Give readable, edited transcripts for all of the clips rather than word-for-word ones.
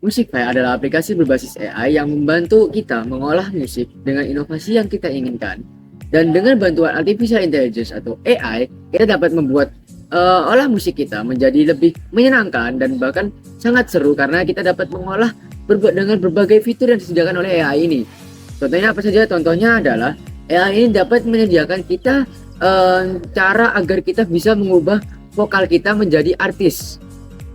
Musify adalah aplikasi berbasis AI yang membantu kita mengolah musik dengan inovasi yang kita inginkan. Dan dengan bantuan artificial intelligence atau AI, kita dapat membuat olah musik kita menjadi lebih menyenangkan dan bahkan sangat seru karena kita dapat mengolah dengan berbagai fitur yang disediakan oleh AI ini. Contohnya apa saja? Contohnya adalah AI ini dapat menyediakan kita cara agar kita bisa mengubah vokal kita menjadi artis.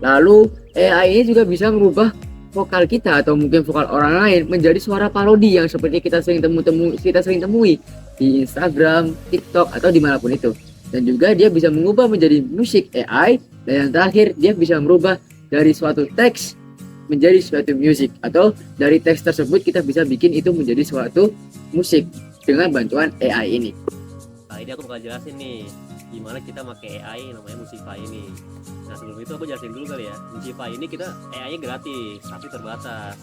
Lalu AI ini juga bisa mengubah vokal kita atau mungkin vokal orang lain menjadi suara parodi yang seperti kita sering temui di Instagram, TikTok atau dimanapun itu. Dan juga dia bisa mengubah menjadi musik AI dan yang terakhir dia bisa merubah dari suatu teks menjadi suatu musik atau dari teks tersebut kita bisa bikin itu menjadi suatu musik dengan bantuan AI ini. Nah, ini aku bakal jelasin nih gimana kita pakai AI namanya Musify ini. Nah, sebelum itu aku jelasin dulu kali ya. Musify ini kita AI-nya gratis tapi terbatas.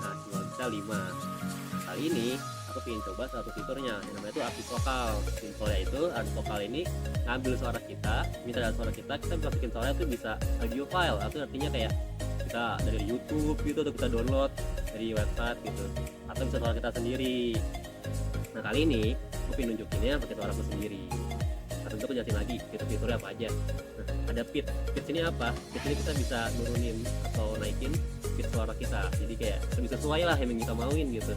Nah, cuma bisa 5. Kali ini aku ingin coba satu fiturnya yang namanya itu artis vokal. Simpelnya itu artis vokal ini ngambil suara kita, minta dari suara kita bisa bikin suara itu bisa audio file atau artinya kayak kita dari YouTube gitu atau kita download dari website gitu atau bisa suara kita sendiri. Nah, kali ini aku pengen nunjukinnya pakai suara aku sendiri. Nah, tentu aku jelasin lagi fitur-fiturnya apa aja. Nah, ada pitch ini apa? Pitch ini kita bisa nurunin atau naikin pitch suara kita, jadi kayak lebih sesuai lah yang kita mauin gitu.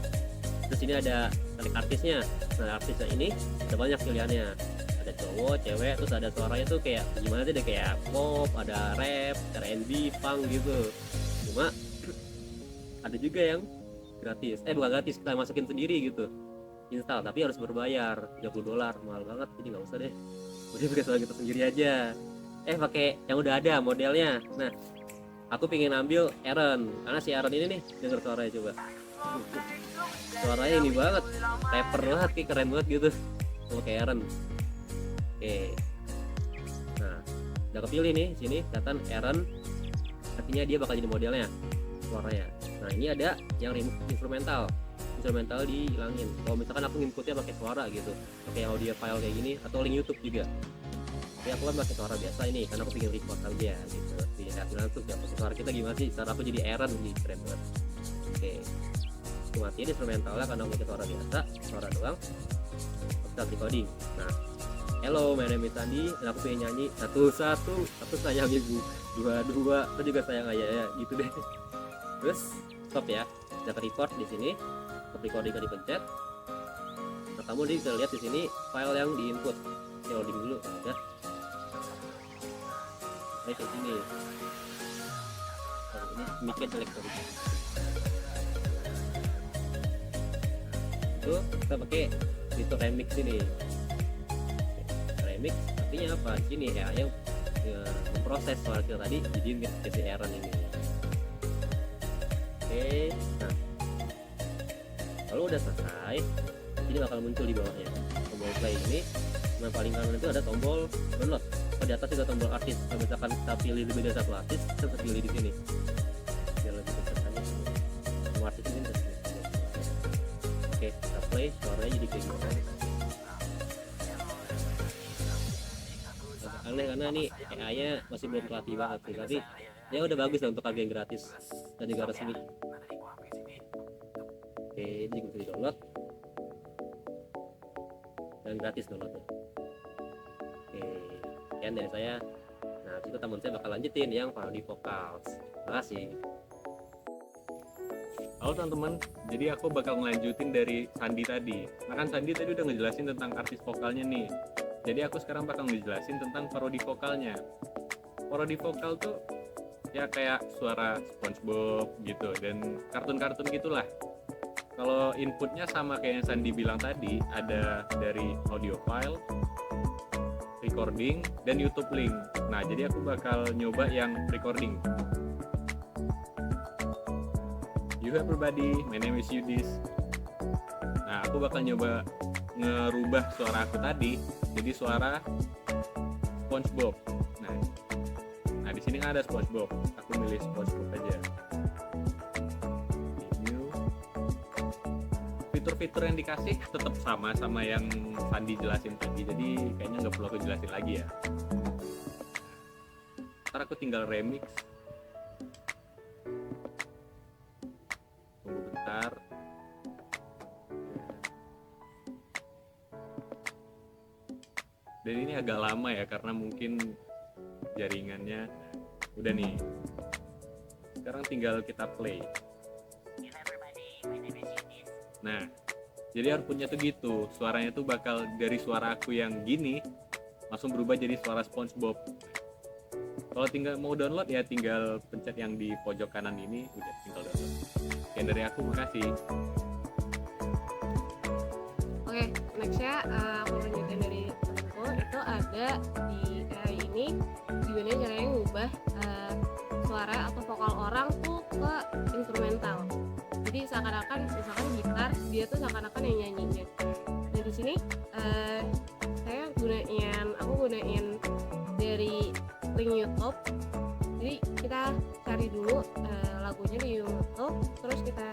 Terus ini ada tarik artisnya. Nah, artisnya ini ada banyak pilihannya, ada cowok, cewek, terus ada suaranya tuh kayak gimana sih, ada kayak pop, ada rap, R&B, punk gitu. Cuma ada juga yang gratis, bukan gratis, kita masukin sendiri gitu, install, tapi harus berbayar $30, mahal banget, jadi nggak usah deh, udah pakai suara kita sendiri aja. Pakai yang udah ada modelnya. Nah, aku pengen ambil Aaron karena si Aaron ini nih, denger suaranya coba. Suaranya ini banget, rapper banget, kayak keren banget gitu. Mau kayak Aaron. Oke. Nah, udah kepilih nih sini kelihatan Aaron, artinya dia bakal jadi modelnya suaranya. Nah, ini ada yang instrumental dihilangin. Kalau misalkan aku inputnya pakai suara gitu, pakai audio file kayak gini atau link YouTube juga. Tapi aku kan pakai suara biasa ini karena aku pengen record aja gitu. Dilihatin langsung ya pakai suara kita gimana sih. Suara aku jadi Aaron nih, keren banget. Oke. Aku matiin instrumentalnya karena aku pakai suara biasa, suara doang. Aku start recording. Nah, hello, my name is Sandi, dan aku pengen nyanyi satu sayang ibu, dua aku juga sayang ayah ya, gitu deh. Terus stop ya, dapat record di sini, stop recording dipencet. Nah, kamu bisa lihat di sini file yang di input. Saya loading dulu ya. Kayak sini. Ini mic-nya jelek tadi. Itu kita pakai fitur remix ini. Remix artinya apa? Di sini ya yang memproses suara kita tadi jadi si Aaron ini. Oke, nah kalau udah selesai ini bakal muncul di bawahnya tombol play ini. Nah, paling kanan itu ada tombol download. Di atas juga tombol artis. Kalau misalkan kita pilih lebih dari satu artis, kita bisa pilih di sini biar lebih dekat aja semua artis ini. Oke, kita play, suaranya jadi kayak gimana. Aneh karena nih AI-nya masih belum terlatih banget sih, tapi ya udah bagus lah untuk harga yang gratis dan juga resmi. Oke, ini juga bisa di download dan gratis downloadnya. Oke, sekian dari saya. Nah, itu teman saya bakal lanjutin yang parodi vokal. Terima kasih. Halo teman-teman, jadi aku bakal ngelanjutin dari Sandi tadi. Nah kan Sandi tadi udah ngejelasin tentang artis vokalnya nih. Jadi aku sekarang bakal ngejelasin tentang parodi vokalnya. Parodi vokal tuh ya kayak suara SpongeBob gitu dan kartun-kartun gitulah. Kalau inputnya sama kayak yang Sandi bilang tadi, ada dari audio file, recording, dan YouTube link. Nah, jadi aku bakal nyoba yang recording. Yo everybody, my name is Yudis. Nah, aku bakal nyoba ngerubah suara aku tadi jadi suara SpongeBob. Nah di sini kan ada SpongeBob. Aku milih SpongeBob aja. Fitur-fitur yang dikasih tetap sama yang Sandi jelasin tadi. Jadi kayaknya nggak perlu aku jelasin lagi ya. Ntar aku tinggal remix. Dan ini agak lama ya karena mungkin jaringannya udah nih. Sekarang tinggal kita play. Nah, jadi outputnya tuh gitu, suaranya tuh bakal dari suara aku yang gini langsung berubah jadi suara SpongeBob. Kalau tinggal mau download ya tinggal pencet yang di pojok kanan ini, udah tinggal download. Sekian dari aku, makasih. Oke, nextnya aku lanjutin dari temanku. Itu ada di AI ini gimana caranya ngubah suara atau vokal orang tuh ke instrumental. Jadi seakan-akan misalkan gitar, dia tuh seakan-akan yang nyanyinya. Nah di sini aku gunain dari link YouTube. Jadi kita cari dulu lagunya di YouTube, terus kita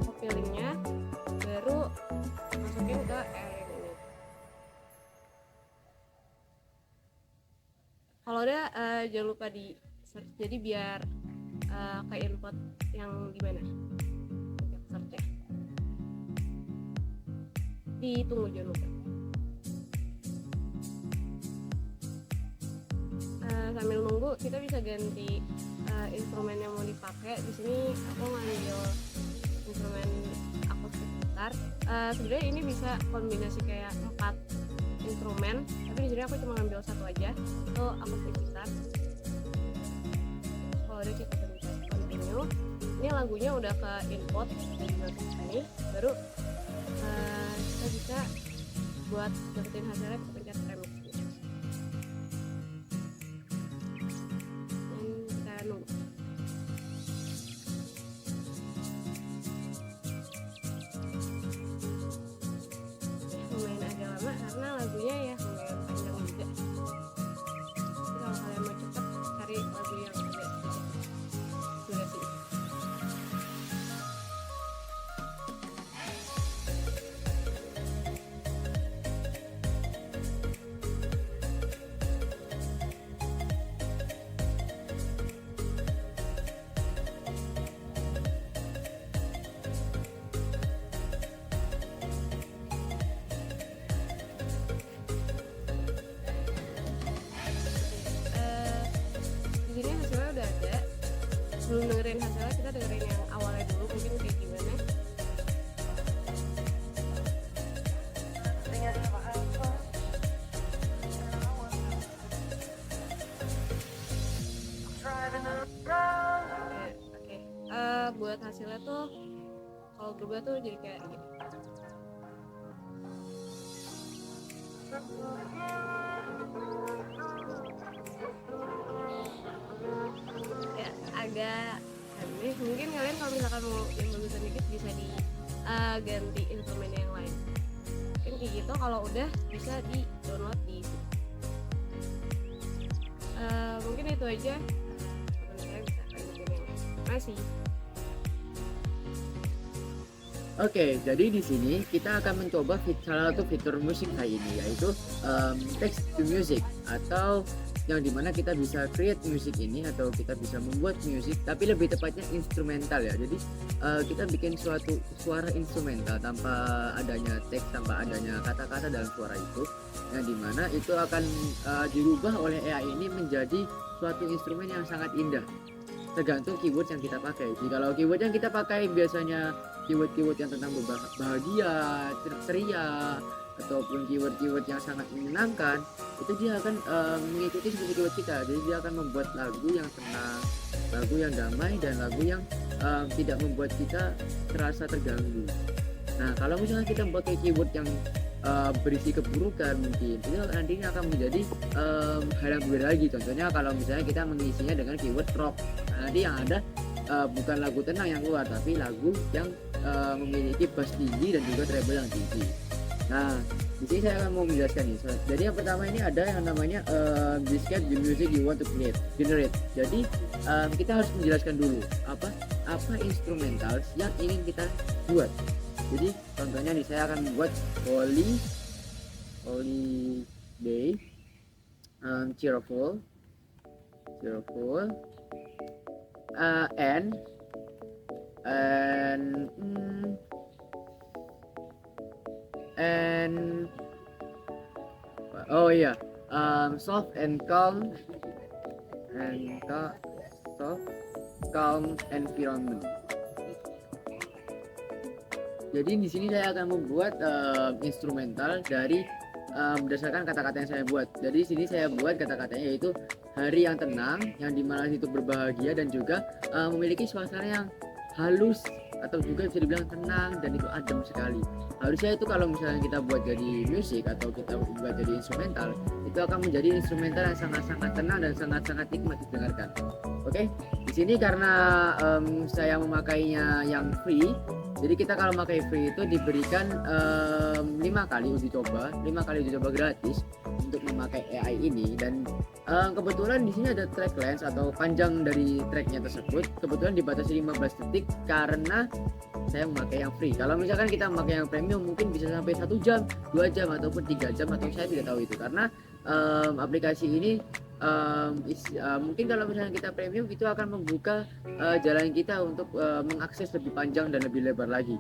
copy linknya, baru masukin ke AI ini. Kalau udah jangan lupa di search, jadi biar ke input yang gimana untuk searchnya. Ditunggu jangan lupa. Sambil nunggu kita bisa ganti instrumen yang mau dipakai. Di sini aku ngambil instrumen akustik gitar. Sebenarnya ini bisa kombinasi kayak 4 instrumen, tapi di sini aku cuma ngambil satu aja, itu akustik gitar. Kalau udah kita continue, ini lagunya udah ke input dari masuk sini, baru kita bisa buat dapetin hasilnya, kita pencet remix. Lumayan agak lama karena lagunya ya lumayan panjang juga. Jadi kalau kalian mau cepet cari lagu yang ada durasi. Di sini hasilnya udah ada. Sebelum dengerin hasilnya, kita dengerin yang awalnya dulu, mungkin kayak gimana. Oke. Buat hasilnya tuh kalau berubah tuh jadi kayak gini. Ya agak aneh, mungkin kalian kalau misalkan mau yang bagusan dikit bisa ganti instrumen yang lain. Mungkin kayak gitu. Kalau udah bisa di download di sini. Mungkin itu aja. Sebenarnya bisa lanjutin yang lain. Masih. Oke, jadi di sini kita akan mencoba salah satu fitur musik hari ini, yaitu text to music, atau yang dimana kita bisa create musik ini atau kita bisa membuat musik, tapi lebih tepatnya instrumental ya. Jadi kita bikin suatu suara instrumental tanpa adanya teks, tanpa adanya kata-kata dalam suara itu, yang dimana itu akan dirubah oleh AI ini menjadi suatu instrumen yang sangat indah. Tergantung keyword yang kita pakai. Jadi kalau keyword yang kita pakai biasanya keyword-keyword yang tentang bahagia, ceria, ataupun keyword-keyword yang sangat menyenangkan, itu dia akan mengikuti seperti keyword kita. Jadi dia akan membuat lagu yang tenang, lagu yang damai, dan lagu yang tidak membuat kita terasa terganggu. Nah, kalau misalnya kita membuat keyword yang berisi keburukan, mungkin itu nantinya akan menjadi hal yang berbeda lagi. Contohnya kalau misalnya kita mengisinya dengan keyword rock, nanti yang ada bukan lagu tenang yang keluar, tapi lagu yang memiliki bass tinggi dan juga treble yang tinggi. Nah, di sini saya akan mau menjelaskan nih. Jadi yang pertama ini ada yang namanya describe the music you want to generate. Jadi kita harus menjelaskan dulu apa instrumental yang ingin kita buat. Jadi contohnya nih, saya akan membuat holiday, cheerful, and Oh iya, soft and calm soft calm environment. Jadi di sini saya akan membuat instrumental dari berdasarkan kata-kata yang saya buat. Jadi di sini saya buat kata-katanya yaitu hari yang tenang, yang dimana itu berbahagia dan juga memiliki suasana yang halus atau juga bisa dibilang tenang dan itu adem sekali. Harusnya itu kalau misalnya kita buat jadi musik atau kita buat jadi instrumental, itu akan menjadi instrumental yang sangat-sangat tenang dan sangat-sangat nikmat didengarkan. Oke, di sini karena saya memakainya yang free, jadi kita kalau pakai free itu diberikan 5 kali uji coba gratis untuk memakai AI ini. Dan kebetulan di sini ada track length atau panjang dari tracknya tersebut kebetulan dibatasi 15 detik karena saya memakai yang free. Kalau misalkan kita memakai yang premium mungkin bisa sampai 1 jam, 2 jam ataupun 3 jam atau saya tidak tahu itu karena aplikasi ini mungkin kalau misalnya kita premium itu akan membuka jalan kita untuk mengakses lebih panjang dan lebih lebar lagi.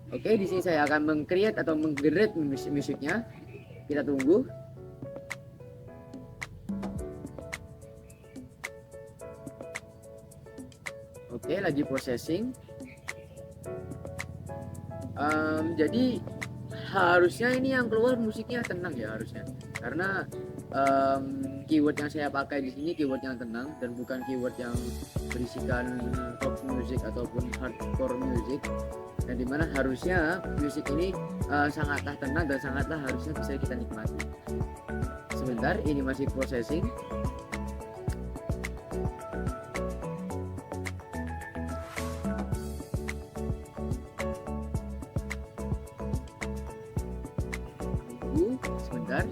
Oke, di sini saya akan meng-create atau meng-generate musiknya. Kita tunggu. Oke, lagi processing. Jadi harusnya ini yang keluar musiknya tenang ya harusnya, karena keyword yang saya pakai di sini keyword yang tenang dan bukan keyword yang berisikan pop music ataupun hardcore music, dan dimana harusnya musik ini sangatlah tenang dan sangatlah harusnya bisa kita nikmati. Sebentar, ini masih processing. Sebentar.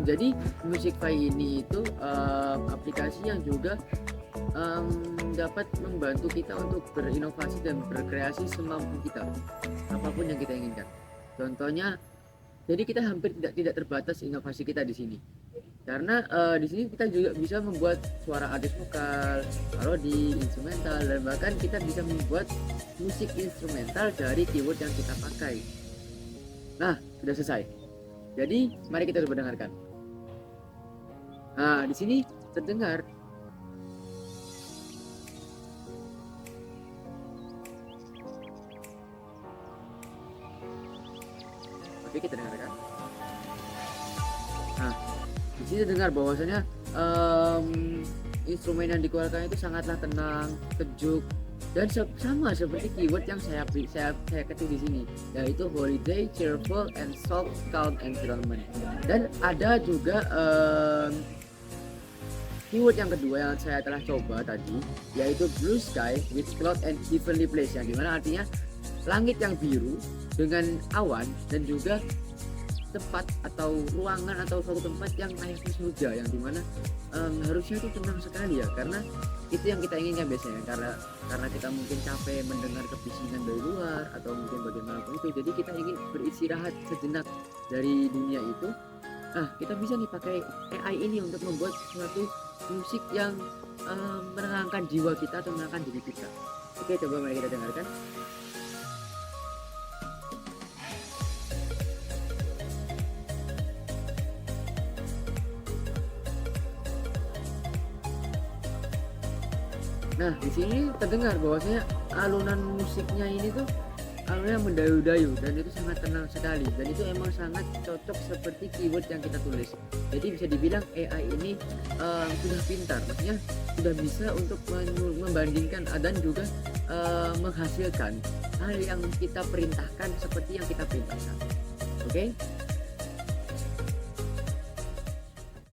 Jadi Musicfy ini itu aplikasi yang juga dapat membantu kita untuk berinovasi dan berkreasi semampu kita apapun yang kita inginkan. Contohnya, jadi kita hampir tidak terbatas inovasi kita di sini karena di sini kita juga bisa membuat suara artis vokal, parodi, instrumental, dan bahkan kita bisa membuat musik instrumental dari keyword yang kita pakai. Nah, sudah selesai. Jadi mari kita coba dengarkan. Nah, di sini terdengar. Oke, kita dengarkan. Nah, di sini terdengar bahwasanya instrumen yang dikeluarkan itu sangatlah tenang, sejuk, dan sama seperti keyword yang saya ketik di sini, yaitu holiday, cheerful, and soft, calm environment. Dan ada juga keyword yang kedua yang saya telah coba tadi, yaitu blue sky with cloud and heavenly place, yang dimana artinya langit yang biru dengan awan dan juga tempat atau ruangan atau suatu tempat yang layaknya surga, yang dimana harusnya itu tenang sekali ya, karena itu yang kita inginkan biasanya, karena kita mungkin capek mendengar kebisingan dari luar atau mungkin bagaimanapun itu, jadi kita ingin beristirahat sejenak dari dunia itu. Nah, kita bisa nih pakai AI ini untuk membuat suatu musik yang menenangkan jiwa kita atau menenangkan diri kita. Oke, coba mari kita dengarkan. Nah, di sini terdengar bahwasanya alunan musiknya ini tuh alurnya mendayu-dayu dan itu sangat tenang sekali, dan itu emang sangat cocok seperti keyword yang kita tulis. Jadi bisa dibilang AI ini sudah pintar, maksudnya sudah bisa untuk membandingkan dan juga menghasilkan hal yang kita perintahkan seperti yang kita perintahkan. Oke,